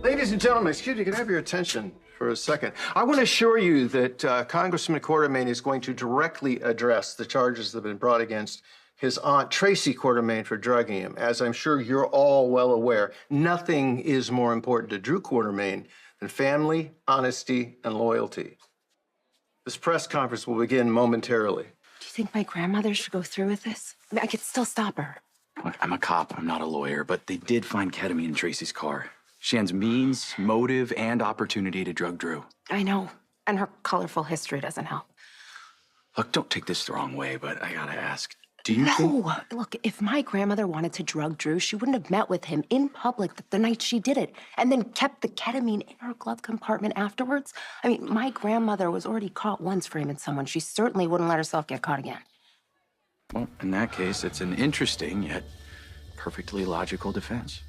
Ladies and gentlemen, excuse me, can I have your attention for a second? I want to assure you that Congressman Quartermain is going to directly address the charges that have been brought against his aunt, Tracy Quartermain, for drugging him. As I'm sure you're all well aware, nothing is more important to Drew Quartermain than family, honesty, and loyalty. This press conference will begin momentarily. Do you think my grandmother should go through with this? I mean, I could still stop her. Look, I'm a cop, I'm not a lawyer, but they did find ketamine in Tracy's car. Shan's means, motive, and opportunity to drug Drew. I know, and her colorful history doesn't help. Look, don't take this the wrong way, but I gotta ask, do you think... No, look, if my grandmother wanted to drug Drew, she wouldn't have met with him in public the night she did it, and then kept the ketamine in her glove compartment afterwards. I mean, my grandmother was already caught once framing someone. She certainly wouldn't let herself get caught again. Well, in that case, it's an interesting yet perfectly logical defense.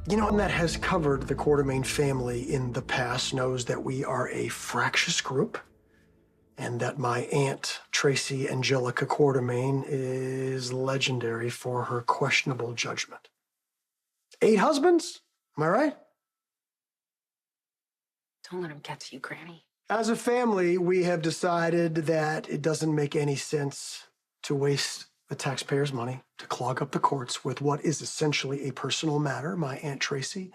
You know, and that has covered the Quartermain family in the past, knows that we are a fractious group, and that my aunt, Tracy Angelica Quartermain, is legendary for her questionable judgment. 8 husbands, am I right? Don't let him get to you, Granny. As a family, we have decided that it doesn't make any sense to waste the taxpayers' money to clog up the courts with what is essentially a personal matter. My Aunt Tracy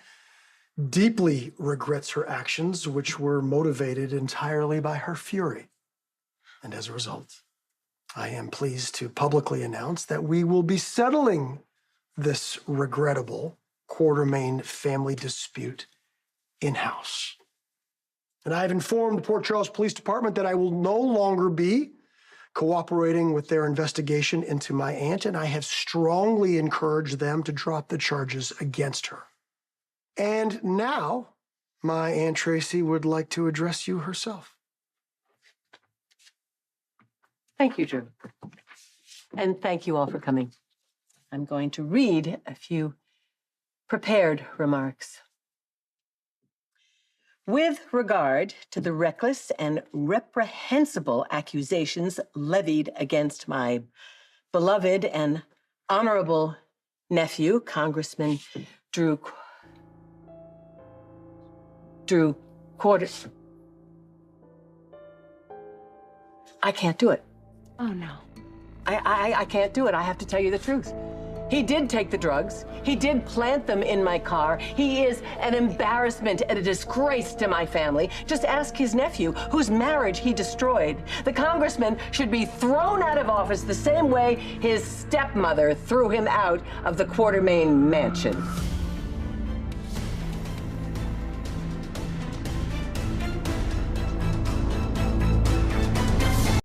deeply regrets her actions, which were motivated entirely by her fury. And as a result, I am pleased to publicly announce that we will be settling this regrettable Quartermain family dispute in-house. And I have informed the Port Charles Police Department that I will no longer be cooperating with their investigation into my aunt, and I have strongly encouraged them to drop the charges against her. And now, my Aunt Tracy would like to address you herself. Thank you, Drew. And thank you all for coming. I'm going to read a few prepared remarks. With regard to the reckless and reprehensible accusations levied against my beloved and honorable nephew, Congressman Drew Quarter... I can't do it. Oh, no. I can't do it. I have to tell you the truth. He did take the drugs. He did plant them in my car. He is an embarrassment and a disgrace to my family. Just ask his nephew, whose marriage he destroyed. The congressman should be thrown out of office the same way his stepmother threw him out of the Quartermain mansion.